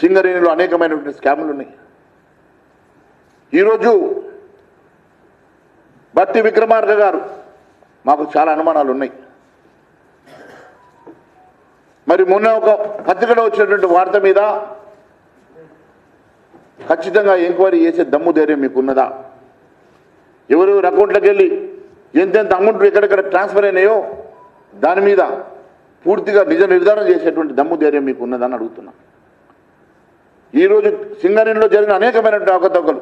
సింగరేణిలో అనేకమైనటువంటి స్కాములు ఉన్నాయి. ఈరోజు బట్టి విక్రమార్క గారు మాకు చాలా అనుమానాలు ఉన్నాయి. మరి మొన్న ఒక పత్రికలో వచ్చినటువంటి వార్త మీద ఖచ్చితంగా ఎంక్వైరీ చేసే దమ్ము ధైర్యం మీకు ఉన్నదా? ఎవరెవరు అకౌంట్లోకి వెళ్ళి ఎంతెంత అమౌంట్ ఎక్కడెక్కడ ట్రాన్స్ఫర్ అయినాయో దాని మీద పూర్తిగా నిజ నిర్ధారణ చేసేటువంటి దమ్ము ధైర్యం మీకు ఉన్నదని అడుగుతున్నా. ఈరోజు సింగరేణిలో జరిగిన అనేకమైనటువంటి అవకతవకలు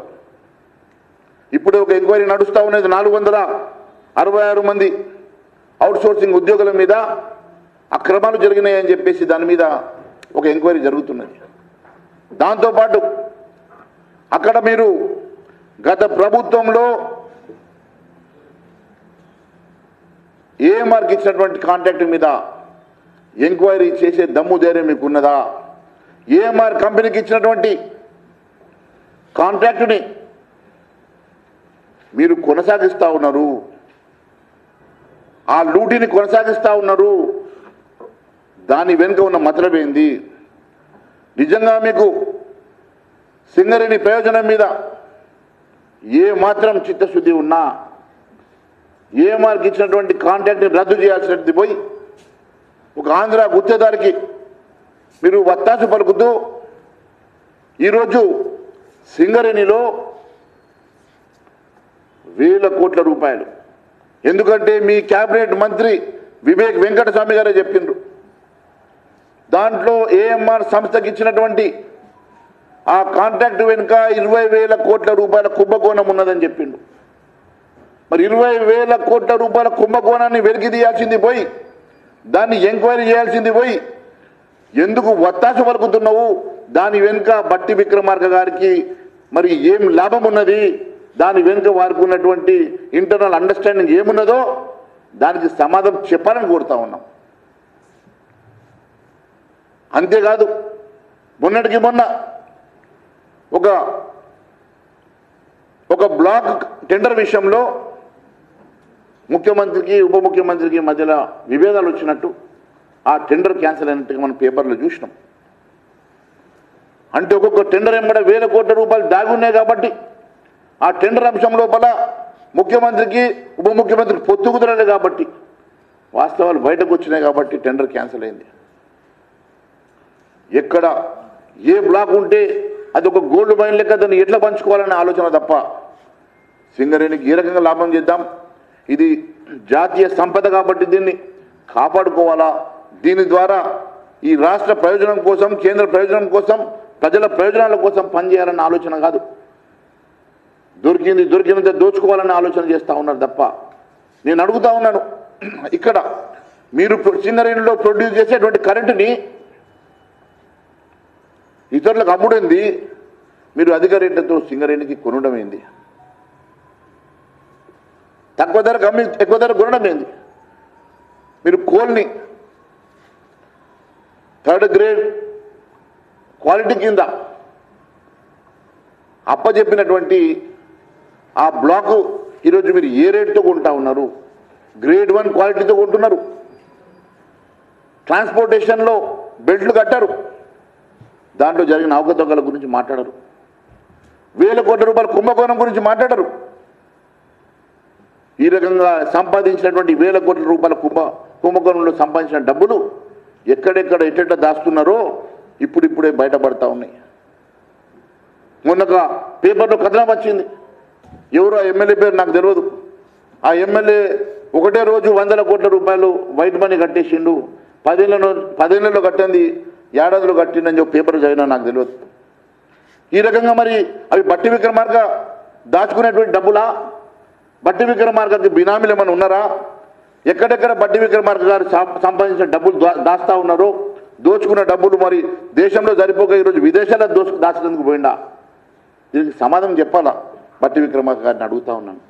ఇప్పుడు ఒక ఎంక్వైరీ నడుస్తూ ఉన్నది. 466 మంది అవుట్సోర్సింగ్ ఉద్యోగుల మీద అక్రమాలు జరిగినాయని చెప్పేసి దాని మీద ఒక ఎంక్వైరీ జరుగుతున్నది. దాంతోపాటు అక్కడ మీరు గత ప్రభుత్వంలో ఏఎంఆర్కి ఇచ్చినటువంటి కాంట్రాక్ట్ మీద ఎంక్వైరీ చేసే దమ్ము ధైర్యం మీకు ఉన్నదా? ఏఎంఆర్ కంపెనీకి ఇచ్చినటువంటి కాంట్రాక్టుని మీరు కొనసాగిస్తూ ఉన్నారు, ఆ లూటీని కొనసాగిస్తూ ఉన్నారు. దాని వెనుక ఉన్న మతలబేంది? నిజంగా మీకు సింగరేణి ప్రయోజనం మీద ఏ మాత్రం చిత్తశుద్ధి ఉన్నా ఏఎంఆర్కి ఇచ్చినటువంటి కాంట్రాక్ట్ని రద్దు చేయాల్సినది పోయి ఒక ఆంధ్ర గుత్తేదారికి మీరు వత్తాసు పలుకుతూ ఈరోజు సింగరేణిలో వేల కోట్ల రూపాయలు, ఎందుకంటే మీ కేబినెట్ మంత్రి వివేక్ వెంకటస్వామి గారే చెప్పిండ్రు, దాంట్లో ఏఎంఆర్ సంస్థకి ఇచ్చినటువంటి ఆ కాంట్రాక్ట్ వెనుక 20,000 కోట్ల రూపాయల కుంభకోణం ఉన్నదని చెప్పిండు. మరి 20,000 కోట్ల రూపాయల కుంభకోణాన్ని వెలికి తీయాల్సింది పోయి దాన్ని ఎంక్వైరీ చేయాల్సింది పోయి ఎందుకు వత్తాస పలుకుతున్నావు? దాని వెనుక బట్టి విక్రమార్క గారికి మరి ఏం లాభం ఉన్నది? దాని వెనుక వారికి ఉన్నటువంటి ఇంటర్నల్ అండర్స్టాండింగ్ ఏమున్నదో దానికి సమాధానం చెప్పాలని కోరుతా ఉన్నాం. అంతేకాదు మొన్నటికి మొన్న ఒక బ్లాక్ టెండర్ విషయంలో ముఖ్యమంత్రికి ఉప ముఖ్యమంత్రికి మధ్యలో విభేదాలు వచ్చినట్టు ఆ టెండర్ క్యాన్సిల్ అయినట్టుగా మనం పేపర్లో చూసినాం. అంటే ఒక్కొక్క టెండర్ ఎంబడ వేల కోట్ల రూపాయలు దాగి ఉన్నాయి కాబట్టి ఆ టెండర్ అంశం లోపల ముఖ్యమంత్రికి ఉప ముఖ్యమంత్రికి పొత్తు కుదరలేదు కాబట్టి వాస్తవాలు బయటకు వచ్చినాయి కాబట్టి టెండర్ క్యాన్సిల్ అయింది. ఎక్కడ ఏ బ్లాక్ ఉంటే అది ఒక గోల్డ్ మైన్ లెక్క దాన్ని ఎట్లా పంచుకోవాలనే ఆలోచన తప్ప సింగరేణికి ఏ రకంగా లాభం చేద్దాం, ఇది జాతీయ సంపద కాబట్టి దీన్ని కాపాడుకోవాలా, దీని ద్వారా ఈ రాష్ట్ర ప్రయోజనం కోసం కేంద్ర ప్రయోజనం కోసం ప్రజల ప్రయోజనాల కోసం పనిచేయాలన్న ఆలోచన కాదు, దొరికినంత దోచుకోవాలన్న ఆలోచన చేస్తూ ఉన్నారు తప్ప. నేను అడుగుతా ఉన్నాను, ఇక్కడ మీరు సింగరేణిలో ప్రొడ్యూస్ చేసేటువంటి కరెంటుని ఇతరులకు అమ్ముడింది, మీరు అధిక రేట్లతో సింగరేణికి కొనడం ఏంది? తక్కువ ధరకు అమ్మి ఎక్కువ ధర కొనడం ఏంది? మీరు కోల్ని 3rd గ్రేడ్ క్వాలిటీ కింద అప్పచెప్పినటువంటి ఆ బ్లాకు ఈరోజు మీరు ఏ రేటుతో కొంటా ఉన్నారు? గ్రేడ్ 1 క్వాలిటీతో కొంటున్నారు. ట్రాన్స్పోర్టేషన్లో బెల్ట్లు కట్టారు, దాంట్లో జరిగిన అవకతవకల గురించి మాట్లాడరు. వేల కోట్ల రూపాయల కుంభకోణం గురించి మాట్లాడరు. ఈ రకంగా సంపాదించినటువంటి వేల కోట్ల రూపాయల కుంభకోణంలో సంపాదించిన డబ్బులు ఎక్కడెక్కడ ఎట్ట దాస్తున్నారో ఇప్పుడిప్పుడే బయటపడతా ఉన్నాయి. మొన్నగా పేపర్లో కథనం వచ్చింది, ఎవరో ఎమ్మెల్యే పేరు నాకు తెలియదు, ఆ ఎమ్మెల్యే ఒకటే రోజు 100 కోట్ల రూపాయలు వైట్ మనీ కట్టేసిండు, 10 ఏళ్ళలో కట్టింది ఏడాదిలో కట్టిందని చెప్పి పేపర్ చదివినా నాకు తెలియదు. ఈ రకంగా మరి అవి బట్టి విక్రమార్క దాచుకునేటువంటి డబ్బులా? బట్టి విక్రమార్కకి బినామీలు ఏమైనా ఉన్నారా? ఎక్కడెక్కడ బట్టి విక్రమార్క గారు సంపాదించిన డబ్బులు దాస్తా ఉన్నారో, దోచుకున్న డబ్బులు మరి దేశంలో సరిపోక ఈరోజు విదేశాల్లో దాచేందుకు పోయిందా? దీనికి సమాధానం చెప్పాలా? బట్టి విక్రమార్క గారిని అడుగుతా ఉన్నాను.